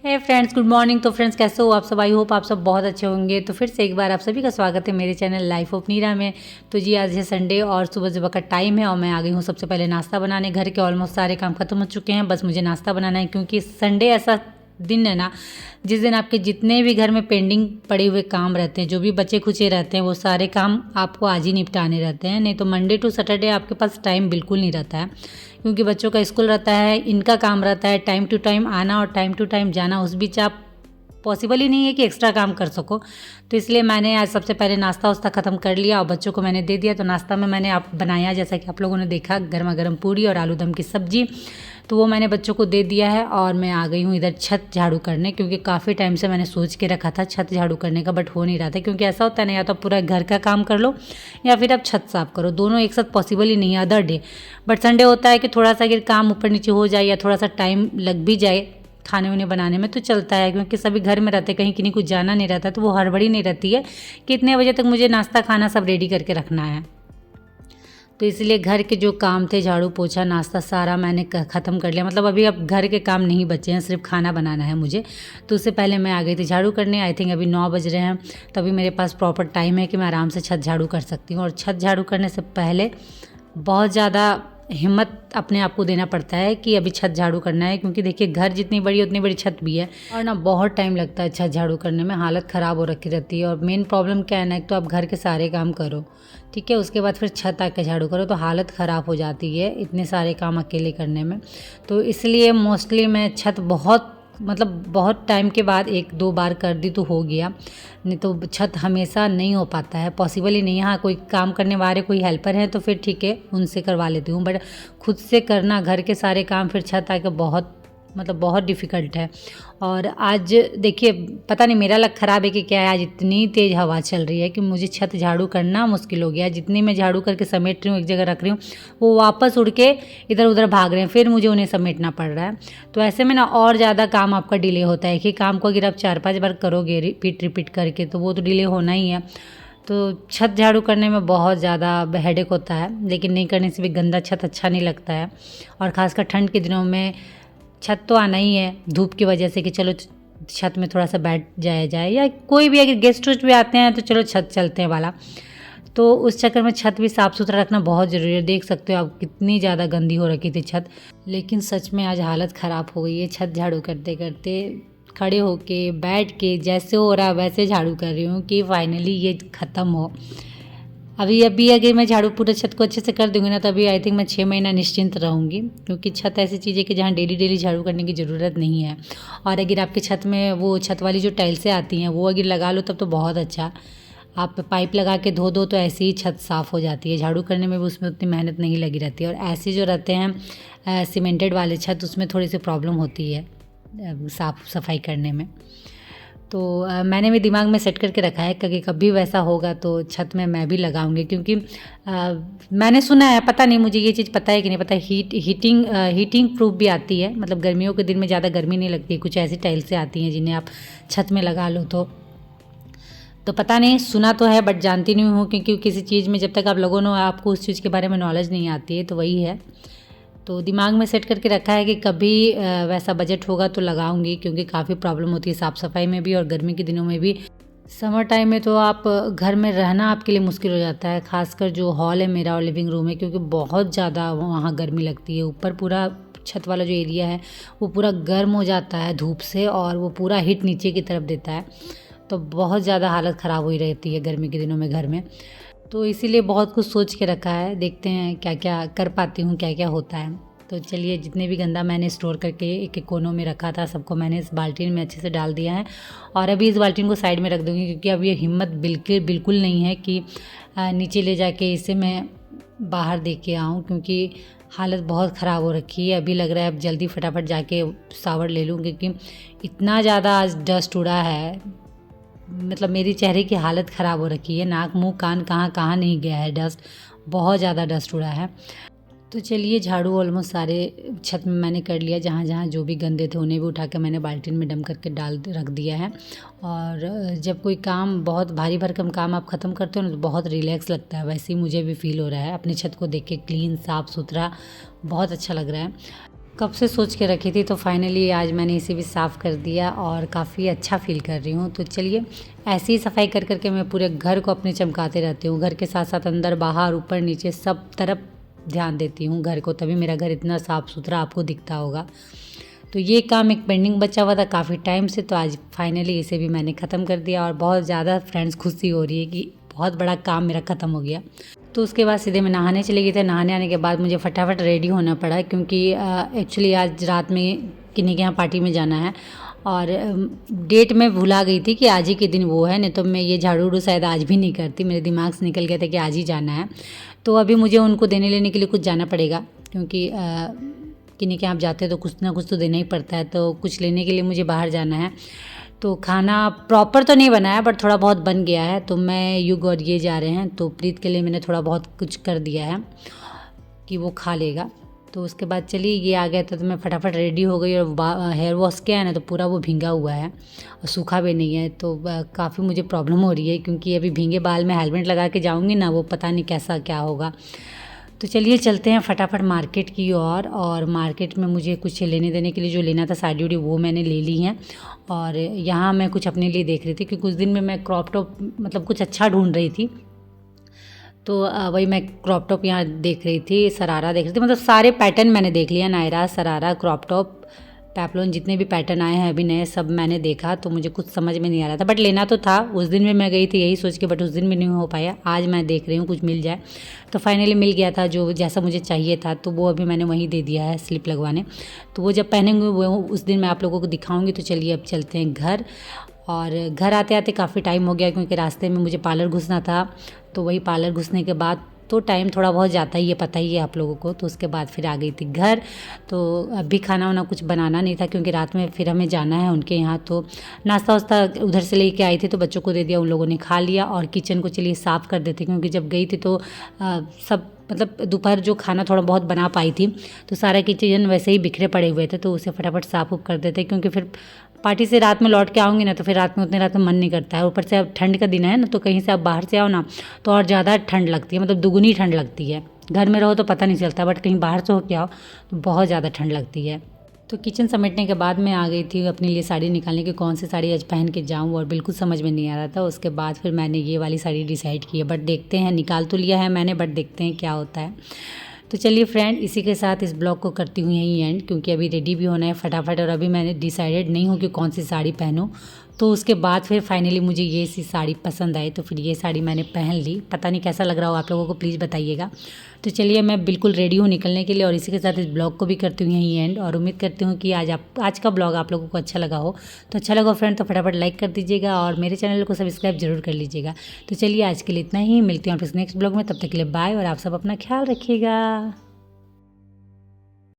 हे friends, good morning. तो friends, कैसे हो आप सब? आई होप आप सब बहुत अच्छे होंगे। तो फिर से एक बार आप सभी का स्वागत है मेरे चैनल लाइफ ऑफ नीरा में। तो जी, आज है संडे और सुबह सुबह का टाइम है और मैं आ गई हूँ सबसे पहले नाश्ता बनाने। घर के ऑलमोस्ट सारे काम खत्म हो चुके हैं, बस मुझे नाश्ता बनाना है, क्योंकि संडे ऐसा दिन है ना जिस दिन आपके जितने भी घर में पेंडिंग पड़े हुए काम रहते हैं, जो भी बचे खुचे रहते हैं, वो सारे काम आपको आज ही निपटाने रहते हैं। नहीं तो मंडे टू सैटरडे आपके पास टाइम बिल्कुल नहीं रहता है, क्योंकि बच्चों का स्कूल रहता है, इनका काम रहता है, टाइम टू टाइम आना और टाइम टू टाइम जाना। उस बीच आप पॉसिबल ही नहीं है कि एक्स्ट्रा काम कर सको। तो इसलिए मैंने आज सबसे पहले नाश्ता वास्ता ख़त्म कर लिया और बच्चों को मैंने दे दिया। तो नाश्ता में मैंने आप बनाया, जैसा कि आप लोगों ने देखा, गर्मा गर्म पूरी और आलू दम की सब्जी। तो वो मैंने बच्चों को दे दिया है और मैं आ गई हूँ इधर छत झाड़ू करने, क्योंकि काफ़ी टाइम से मैंने सोच के रखा था छत झाड़ू करने का, बट हो नहीं रहा था। क्योंकि ऐसा होता है ना, या तो पूरा घर का काम कर लो या फिर आप छत साफ करो, दोनों एक साथ पॉसिबल ही नहीं है अदर डे। बट संडे होता है कि थोड़ा सा अगर काम ऊपर नीचे हो जाए या थोड़ा सा टाइम लग भी जाए खाने वाने बनाने में तो चलता है, क्योंकि सभी घर में रहते, कहीं किन्हीं कुछ जाना नहीं रहता, तो वो हड़बड़ी नहीं रहती है कि इतने बजे तक मुझे नाश्ता खाना सब रेडी करके रखना है। तो इसलिए घर के जो काम थे, झाड़ू पोछा नाश्ता, सारा मैंने ख़त्म कर लिया। मतलब अभी अब घर के काम नहीं बचे हैं, सिर्फ खाना बनाना है मुझे। तो उससे पहले मैं आ गई थी झाड़ू करने। आई थिंक अभी 9 बज रहे हैं, तो अभी मेरे पास प्रॉपर टाइम है कि मैं आराम से छत झाड़ू कर सकती हूँ। और छत झाड़ू करने से पहले बहुत ज़्यादा हिम्मत अपने आप को देना पड़ता है कि अभी छत झाड़ू करना है, क्योंकि देखिए घर जितनी बड़ी उतनी बड़ी छत भी है, और ना बहुत टाइम लगता है छत झाड़ू करने में, हालत ख़राब हो रखी रहती है। और मेन प्रॉब्लम क्या है ना, एक तो आप घर के सारे काम करो, ठीक है, उसके बाद फिर छत आके झाड़ू करो, तो हालत ख़राब हो जाती है इतने सारे काम अकेले करने में। तो इसलिए मोस्टली मैं छत बहुत टाइम के बाद 1-2 बार कर दी तो हो गया, नहीं तो छत हमेशा नहीं हो पाता है, पॉसिबल ही नहीं है। हाँ, कोई काम करने वाले कोई हेल्पर हैं तो फिर ठीक है, उनसे करवा लेती हूँ, बट खुद से करना घर के सारे काम फिर छत आके बहुत डिफ़िकल्ट है। और आज देखिए, पता नहीं मेरा लक ख़राब है कि क्या है, आज इतनी तेज़ हवा चल रही है कि मुझे छत झाड़ू करना मुश्किल हो गया है। जितनी मैं झाड़ू करके समेट रही हूँ, एक जगह रख रही हूँ, वो वापस उड़ के इधर उधर भाग रहे हैं, फिर मुझे उन्हें समेटना पड़ रहा है। तो ऐसे में ना और ज़्यादा काम आपका डिले होता है कि काम को अगर आप 4-5 बार करोगे रिपीट करके, तो वो तो डिले होना ही है। तो छत झाड़ू करने में बहुत ज़्यादा हेडेक होता है, लेकिन नहीं करने से भी गंदा छत अच्छा नहीं लगता है। और ख़ासकर ठंड के दिनों में छत तो आना ही है धूप की वजह से, कि चलो छत में थोड़ा सा बैठ जाया जाए, या कोई भी अगर गेस्ट वेस्ट भी आते हैं तो चलो छत चलते हैं वाला। तो उस चक्कर में छत भी साफ़ सुथरा रखना बहुत ज़रूरी है। देख सकते हो आप कितनी ज़्यादा गंदी हो रखी थी छत, लेकिन सच में आज हालत ख़राब हो गई है। छत झाड़ू करते करते खड़े होके बैठ के जैसे हो रहा वैसे झाड़ू कर रही हूँ कि फाइनली ये ख़त्म हो। अभी अगर मैं झाड़ू पूरा छत को अच्छे से कर दूँगी ना, तो अभी आई थिंक मैं 6 महीना निश्चिंत रहूँगी, क्योंकि छत ऐसी चीज़ है कि जहाँ डेली झाड़ू करने की ज़रूरत नहीं है। और अगर आपकी छत में वो छत वाली जो टाइल्सें आती हैं वो अगर लगा लो तब तो बहुत अच्छा। आप पाइप लगा के धो दो तो ऐसे ही छत साफ़ हो जाती है। झाड़ू करने में भी उसमें उतनी मेहनत नहीं लगी रहती है। और ऐसे जो रहते हैं सीमेंटेड वाले छत, उसमें थोड़ी सी प्रॉब्लम होती है साफ़ सफाई करने में। तो मैंने भी दिमाग में सेट करके रखा है कि कभी वैसा होगा तो छत में मैं भी लगाऊंगी, क्योंकि मैंने सुना है, पता नहीं मुझे ये चीज़ पता है कि नहीं पता, हीटिंग प्रूफ भी आती है। मतलब गर्मियों के दिन में ज़्यादा गर्मी नहीं लगती, कुछ ऐसी टाइल्सें आती हैं जिन्हें आप छत में लगा लो तो पता नहीं, सुना तो है बट जानती नहीं हूँ, क्योंकि किसी चीज़ में जब तक आप लोगों ने आपको उस चीज़ के बारे में नॉलेज नहीं आती है, तो वही है। तो दिमाग में सेट करके रखा है कि कभी वैसा बजट होगा तो लगाऊंगी, क्योंकि काफ़ी प्रॉब्लम होती है साफ़ सफाई में भी और गर्मी के दिनों में भी। समर टाइम में तो आप घर में रहना आपके लिए मुश्किल हो जाता है, खासकर जो हॉल है मेरा और लिविंग रूम है, क्योंकि बहुत ज़्यादा वहाँ गर्मी लगती है। ऊपर पूरा छत वाला जो एरिया है वो पूरा गर्म हो जाता है धूप से, और वो पूरा हीट नीचे की तरफ देता है, तो बहुत ज़्यादा हालत ख़राब हुई रहती है गर्मी के दिनों में घर में। तो इसीलिए बहुत कुछ सोच के रखा है, देखते हैं क्या क्या कर पाती हूँ, क्या क्या होता है। तो चलिए, जितने भी गंदा मैंने स्टोर करके एक एक कोनों में रखा था, सबको मैंने इस बाल्टी में अच्छे से डाल दिया है। और अभी इस बाल्टी को साइड में रख दूँगी, क्योंकि अब ये हिम्मत बिल्कुल नहीं है कि नीचे ले जाके इसे मैं बाहर दे के आऊँ, क्योंकि हालत बहुत ख़राब हो रखी है। अभी लग रहा है अब जल्दी फटाफट जाके शावर ले लूँ, क्योंकि इतना ज़्यादा आज डस्ट उड़ा है, मतलब मेरी चेहरे की हालत ख़राब हो रखी है। नाक मुंह कान कहाँ कहाँ नहीं गया है डस्ट, बहुत ज़्यादा डस्ट उड़ा है। तो चलिए, झाड़ू ऑलमोस्ट सारे छत में मैंने कर लिया, जहाँ जहाँ जो भी गंदे थे उन्हें भी उठा के मैंने बाल्टी में डंप करके रख दिया है। और जब कोई काम बहुत भारी भरकम काम आप ख़त्म करते हो ना, तो बहुत रिलैक्स लगता है। वैसे ही मुझे भी फील हो रहा है, अपनी छत को देख के क्लीन साफ़ सुथरा बहुत अच्छा लग रहा है। कब से सोच के रखी थी, तो फाइनली आज मैंने इसे भी साफ़ कर दिया और काफ़ी अच्छा फ़ील कर रही हूँ। तो चलिए, ऐसी ही सफाई कर कर के मैं पूरे घर को अपने चमकाते रहती हूँ। घर के साथ साथ अंदर बाहर ऊपर नीचे सब तरफ ध्यान देती हूँ घर को, तभी मेरा घर इतना साफ़ सुथरा आपको दिखता होगा। तो ये काम एक पेंडिंग बचा हुआ था काफ़ी टाइम से, तो आज फाइनली इसे भी मैंने ख़त्म कर दिया और बहुत ज़्यादा फ्रेंड्स खुशी हो रही है कि बहुत बड़ा काम मेरा ख़त्म हो गया। तो उसके बाद सीधे मैं नहाने चली गई थी। नहाने आने के बाद मुझे फटाफट रेडी होना पड़ा, क्योंकि एक्चुअली आज रात में किन्हीं के यहाँ पार्टी में जाना है और डेट मैं भुला गई थी कि आज ही के दिन वो है, नहीं तो मैं ये झाड़ू उड़ू शायद आज भी नहीं करती। मेरे दिमाग से निकल गया था कि आज ही जाना है। तो अभी मुझे उनको देने लेने के लिए कुछ जाना पड़ेगा, क्योंकि किन्हीं के यहाँ जाते हैं तो कुछ ना कुछ तो देना ही पड़ता है। तो कुछ लेने के लिए मुझे बाहर जाना है। तो खाना प्रॉपर तो नहीं बनाया, बट थोड़ा बहुत बन गया है। तो मैं युग और ये जा रहे हैं, तो प्रीत के लिए मैंने थोड़ा बहुत कुछ कर दिया है कि वो खा लेगा। तो उसके बाद चलिए ये आ गया था, तो मैं फटाफट रेडी हो गई और हेयर वॉश किया है ना, तो पूरा वो भींगा हुआ है और सूखा भी नहीं है। तो काफ़ी मुझे प्रॉब्लम हो रही है, क्योंकि अभी भींगे बाल में हेलमेट लगा के जाऊँगी ना, वो पता नहीं कैसा क्या होगा। तो चलिए चलते हैं फटाफट मार्केट की ओर। और मार्केट में मुझे कुछ लेने देने के लिए जो लेना था साड़ी उड़ी वो मैंने ले ली हैं। और यहाँ मैं कुछ अपने लिए देख रही थी कि कुछ दिन में मैं क्रॉप टॉप मतलब कुछ अच्छा ढूंढ रही थी। तो वही मैं क्रॉप टॉप यहाँ देख रही थी, शरारा देख रही थी, मतलब सारे पैटर्न मैंने देख लिया, नायरा, शरारा, क्रॉप टॉप, पैपलॉन, जितने भी पैटर्न आए हैं अभी नए सब मैंने देखा। तो मुझे कुछ समझ में नहीं आ रहा था, बट लेना तो था। उस दिन भी मैं गई थी यही सोच के, बट उस दिन भी नहीं हो पाया। आज मैं देख रही हूँ कुछ मिल जाए। तो फाइनली मिल गया था जो जैसा मुझे चाहिए था, तो वो अभी मैंने वहीं दे दिया है स्लिप लगवाने। तो वो जब पहनेंगे वो उस दिन मैं आप लोगों को दिखाऊंगी। तो चलिए अब चलते हैं घर। और घर आते आते काफ़ी टाइम हो गया, क्योंकि रास्ते में मुझे पार्लर घुसना था। तो वही पार्लर घुसने के बाद तो टाइम थोड़ा बहुत जाता ही है, पता ही है आप लोगों को। तो उसके बाद फिर आ गई थी घर। तो अभी खाना वाना कुछ बनाना नहीं था, क्योंकि रात में फिर हमें जाना है उनके यहाँ। तो नाश्ता वास्ता उधर से लेके आई थी, तो बच्चों को दे दिया, उन लोगों ने खा लिया। और किचन को चलिए साफ़ कर देते, क्योंकि जब गई थी तो सब मतलब दोपहर जो खाना थोड़ा बहुत बना पाई थी, तो सारा किचन वैसे ही बिखरे पड़े हुए थे। तो उसे फटाफट साफ़ कर देते, क्योंकि फिर पार्टी से रात में लौट के आऊँगी ना, तो फिर रात में उतने रात में मन नहीं करता है। ऊपर से अब ठंड का दिन है ना, तो कहीं से आप बाहर से आओ ना तो और ज़्यादा ठंड लगती है, मतलब दुगुनी ठंड लगती है। घर में रहो तो पता नहीं चलता, बट कहीं बाहर से होके आओ तो बहुत ज़्यादा ठंड लगती है। तो किचन समेटने के बाद मैं आ गई थी अपने लिए साड़ी निकालने की, कौन सी साड़ी आज पहन के जाऊँ, और बिल्कुल समझ में नहीं आ रहा था। उसके बाद फिर मैंने ये वाली साड़ी डिसाइड की है, बट देखते हैं, निकाल तो लिया है मैंने, बट देखते हैं क्या होता है। तो चलिए फ्रेंड, इसी के साथ इस ब्लॉग को करती हूँ यहीं एंड, क्योंकि अभी रेडी भी होना है फटाफट। और अभी मैंने डिसाइडेड नहीं हूँ कि कौन सी साड़ी पहनूँ। तो उसके बाद फिर फाइनली मुझे ये सी साड़ी पसंद आई, तो फिर ये साड़ी मैंने पहन ली। पता नहीं कैसा लग रहा हो आप लोगों को, प्लीज़ बताइएगा। तो चलिए मैं बिल्कुल रेडी हूँ निकलने के लिए, और इसी के साथ इस ब्लॉग को भी करती हूँ यहीं एंड। और उम्मीद करती हूँ कि आज का ब्लॉग आप लोगों को अच्छा लगा हो। तो अच्छा लगा फ्रेंड तो फटाफट लाइक कर दीजिएगा और मेरे चैनल को सब्सक्राइब जरूर कर लीजिएगा। तो चलिए आज के लिए इतना ही, मिलती हूँ आप इस नेक्स्ट ब्लॉग में। तब तक के लिए बाय, और आप सब अपना ख्याल रखिएगा।